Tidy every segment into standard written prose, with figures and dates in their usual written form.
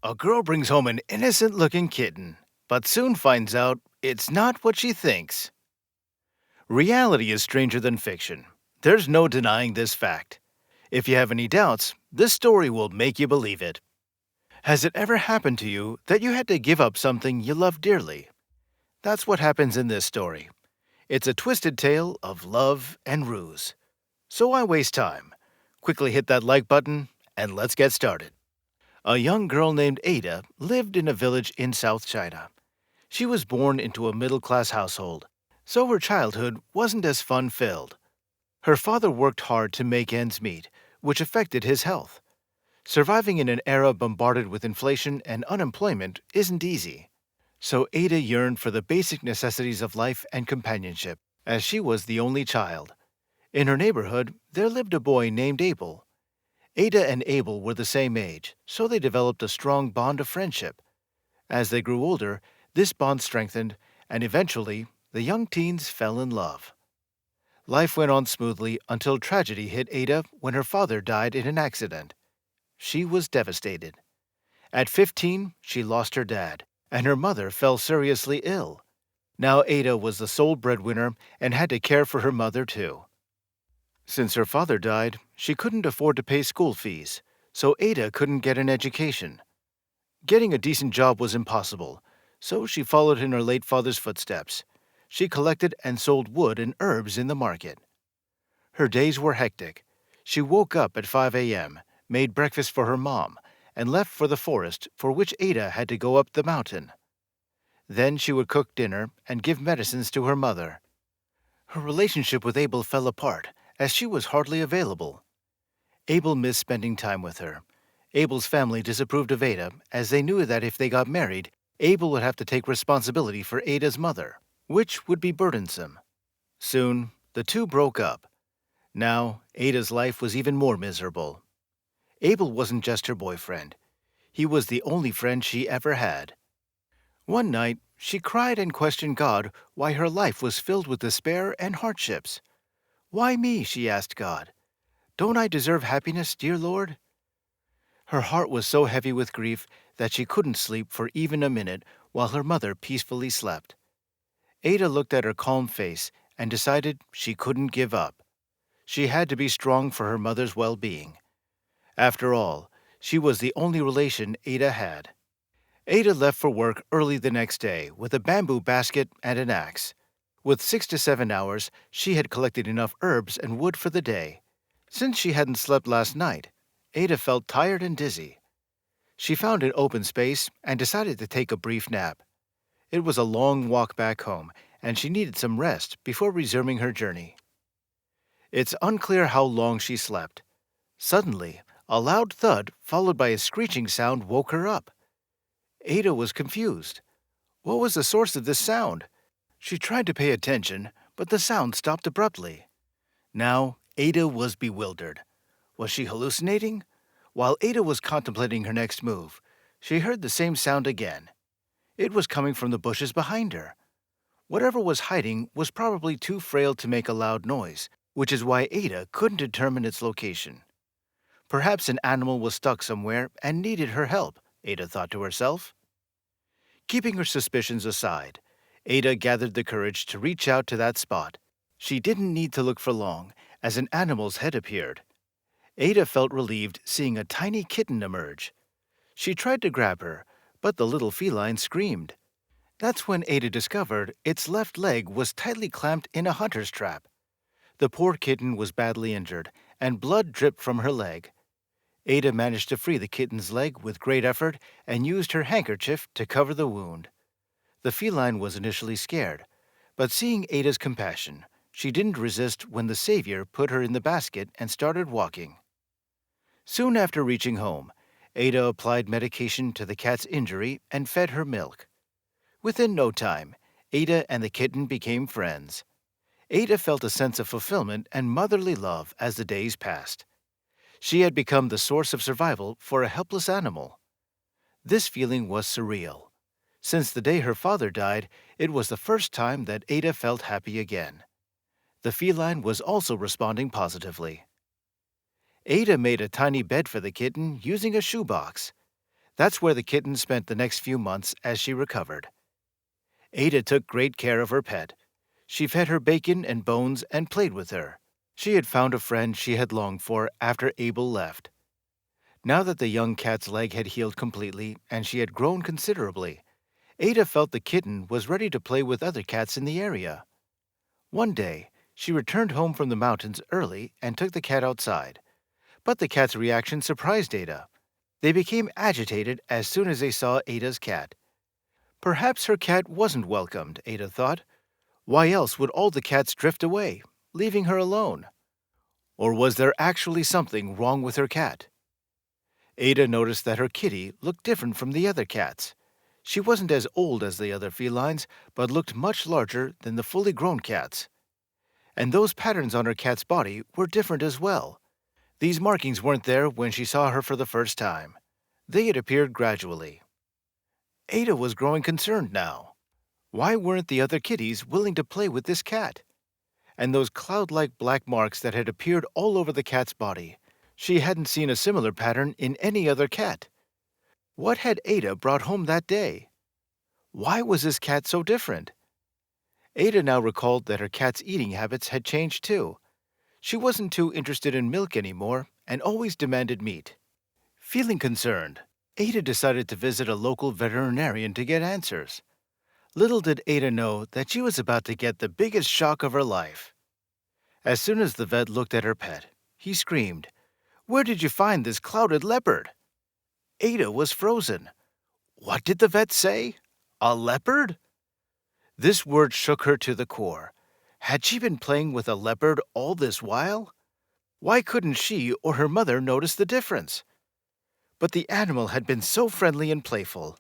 A girl brings home an innocent-looking kitten, but soon finds out it's not what she thinks. Reality is stranger than fiction. There's no denying this fact. If you have any doubts, this story will make you believe it. Has it ever happened to you that you had to give up something you love dearly? That's what happens in this story. It's a twisted tale of love and ruse. So why waste time? Quickly hit that like button and let's get started. A young girl named Ada lived in a village in South China. She was born into a middle-class household, so her childhood wasn't as fun-filled. Her father worked hard to make ends meet, which affected his health. Surviving in an era bombarded with inflation and unemployment isn't easy. So Ada yearned for the basic necessities of life and companionship, as she was the only child. In her neighborhood, there lived a boy named Abel. Ada and Abel were the same age, so they developed a strong bond of friendship. As they grew older, this bond strengthened, and eventually, the young teens fell in love. Life went on smoothly until tragedy hit Ada when her father died in an accident. She was devastated. At 15, she lost her dad, and her mother fell seriously ill. Now Ada was the sole breadwinner and had to care for her mother too. Since her father died, she couldn't afford to pay school fees, so Ada couldn't get an education. Getting a decent job was impossible, so she followed in her late father's footsteps. She collected and sold wood and herbs in the market. Her days were hectic. She woke up at 5 a.m., made breakfast for her mom, and left for the forest, for which Ada had to go up the mountain. Then she would cook dinner and give medicines to her mother. Her relationship with Abel fell apart, as she was hardly available. Abel missed spending time with her. Abel's family disapproved of Ada, as they knew that if they got married, Abel would have to take responsibility for Ada's mother, which would be burdensome. Soon, the two broke up. Now, Ada's life was even more miserable. Abel wasn't just her boyfriend. He was the only friend she ever had. One night, she cried and questioned God why her life was filled with despair and hardships. "Why me?" she asked God. "Don't I deserve happiness, dear Lord?" Her heart was so heavy with grief that she couldn't sleep for even a minute while her mother peacefully slept. Ada looked at her calm face and decided she couldn't give up. She had to be strong for her mother's well-being. After all, she was the only relation Ada had. Ada left for work early the next day with a bamboo basket and an axe. With 6 to 7 hours, she had collected enough herbs and wood for the day. Since she hadn't slept last night, Ada felt tired and dizzy. She found an open space and decided to take a brief nap. It was a long walk back home, and she needed some rest before resuming her journey. It's unclear how long she slept. Suddenly, a loud thud followed by a screeching sound woke her up. Ada was confused. What was the source of this sound? She tried to pay attention, but the sound stopped abruptly. Now, Ada was bewildered. Was she hallucinating? While Ada was contemplating her next move, she heard the same sound again. It was coming from the bushes behind her. Whatever was hiding was probably too frail to make a loud noise, which is why Ada couldn't determine its location. Perhaps an animal was stuck somewhere and needed her help, Ada thought to herself. Keeping her suspicions aside, Ada gathered the courage to reach out to that spot. She didn't need to look for long, as an animal's head appeared. Ada felt relieved seeing a tiny kitten emerge. She tried to grab her, but the little feline screamed. That's when Ada discovered its left leg was tightly clamped in a hunter's trap. The poor kitten was badly injured, and blood dripped from her leg. Ada managed to free the kitten's leg with great effort and used her handkerchief to cover the wound. The feline was initially scared, but seeing Ada's compassion, she didn't resist when the savior put her in the basket and started walking. Soon after reaching home, Ada applied medication to the cat's injury and fed her milk. Within no time, Ada and the kitten became friends. Ada felt a sense of fulfillment and motherly love as the days passed. She had become the source of survival for a helpless animal. This feeling was surreal. Since the day her father died, it was the first time that Ada felt happy again. The feline was also responding positively. Ada made a tiny bed for the kitten using a shoebox. That's where the kitten spent the next few months as she recovered. Ada took great care of her pet. She fed her bacon and bones and played with her. She had found a friend she had longed for after Abel left. Now that the young cat's leg had healed completely and she had grown considerably, Ada felt the kitten was ready to play with other cats in the area. One day, she returned home from the mountains early and took the cat outside. But the cat's reaction surprised Ada. They became agitated as soon as they saw Ada's cat. Perhaps her cat wasn't welcomed, Ada thought. Why else would all the cats drift away, leaving her alone? Or was there actually something wrong with her cat? Ada noticed that her kitty looked different from the other cats. She wasn't as old as the other felines, but looked much larger than the fully grown cats. And those patterns on her cat's body were different as well. These markings weren't there when she saw her for the first time. They had appeared gradually. Ada was growing concerned now. Why weren't the other kitties willing to play with this cat? And those cloud-like black marks that had appeared all over the cat's body. She hadn't seen a similar pattern in any other cat. What had Ada brought home that day? Why was this cat so different? Ada now recalled that her cat's eating habits had changed too. She wasn't too interested in milk anymore and always demanded meat. Feeling concerned, Ada decided to visit a local veterinarian to get answers. Little did Ada know that she was about to get the biggest shock of her life. As soon as the vet looked at her pet, he screamed, "Where did you find this clouded leopard?" Ada was frozen. What did the vet say? A leopard? This word shook her to the core. Had she been playing with a leopard all this while? Why couldn't she or her mother notice the difference? But the animal had been so friendly and playful.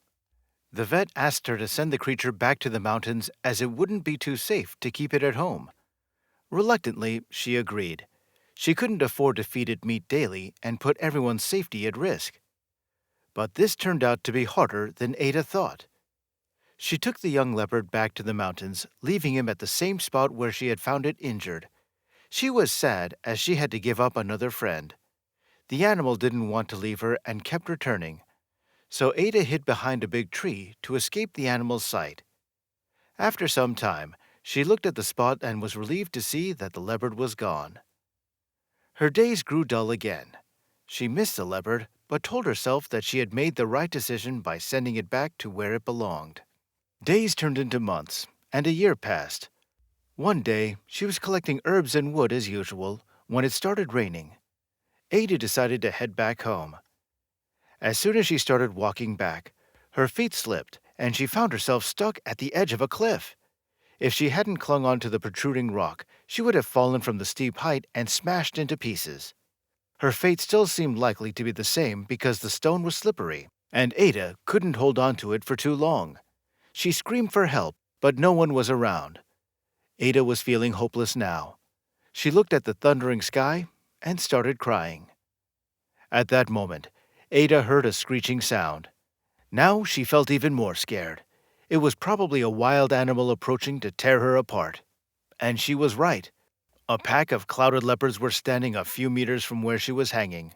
The vet asked her to send the creature back to the mountains as it wouldn't be too safe to keep it at home. Reluctantly, she agreed. She couldn't afford to feed it meat daily and put everyone's safety at risk. But this turned out to be harder than Ada thought. She took the young leopard back to the mountains, leaving him at the same spot where she had found it injured. She was sad as she had to give up another friend. The animal didn't want to leave her and kept returning. So Ada hid behind a big tree to escape the animal's sight. After some time, she looked at the spot and was relieved to see that the leopard was gone. Her days grew dull again. She missed the leopard, but told herself that she had made the right decision by sending it back to where it belonged. Days turned into months, and a year passed. One day, she was collecting herbs and wood as usual when it started raining. Ada decided to head back home. As soon as she started walking back, her feet slipped and she found herself stuck at the edge of a cliff. If she hadn't clung onto the protruding rock, she would have fallen from the steep height and smashed into pieces. Her fate still seemed likely to be the same because the stone was slippery, and Ada couldn't hold on to it for too long. She screamed for help, but no one was around. Ada was feeling hopeless now. She looked at the thundering sky and started crying. At that moment, Ada heard a screeching sound. Now she felt even more scared. It was probably a wild animal approaching to tear her apart. And she was right. A pack of clouded leopards were standing a few meters from where she was hanging.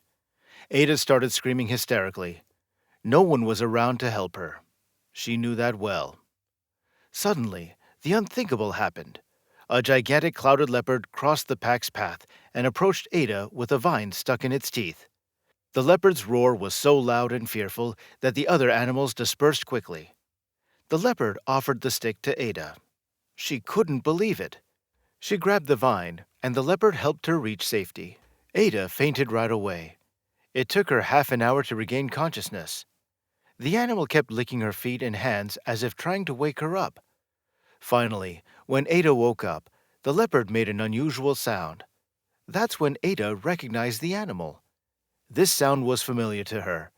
Ada started screaming hysterically. No one was around to help her. She knew that well. Suddenly, the unthinkable happened. A gigantic clouded leopard crossed the pack's path and approached Ada with a vine stuck in its teeth. The leopard's roar was so loud and fearful that the other animals dispersed quickly. The leopard offered the stick to Ada. She couldn't believe it. She grabbed the vine, and the leopard helped her reach safety. Ada fainted right away. It took her half an hour to regain consciousness. The animal kept licking her feet and hands as if trying to wake her up. Finally, when Ada woke up, the leopard made an unusual sound. That's when Ada recognized the animal. This sound was familiar to her.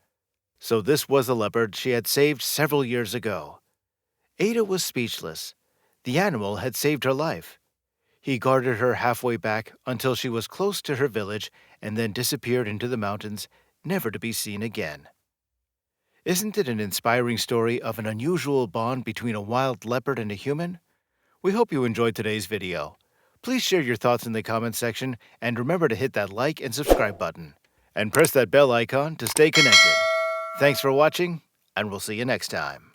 So this was the leopard she had saved several years ago. Ada was speechless. The animal had saved her life. He guarded her halfway back until she was close to her village and then disappeared into the mountains, never to be seen again. Isn't it an inspiring story of an unusual bond between a wild leopard and a human? We hope you enjoyed today's video. Please share your thoughts in the comments section and remember to hit that like and subscribe button. And press that bell icon to stay connected. Thanks for watching, and we'll see you next time.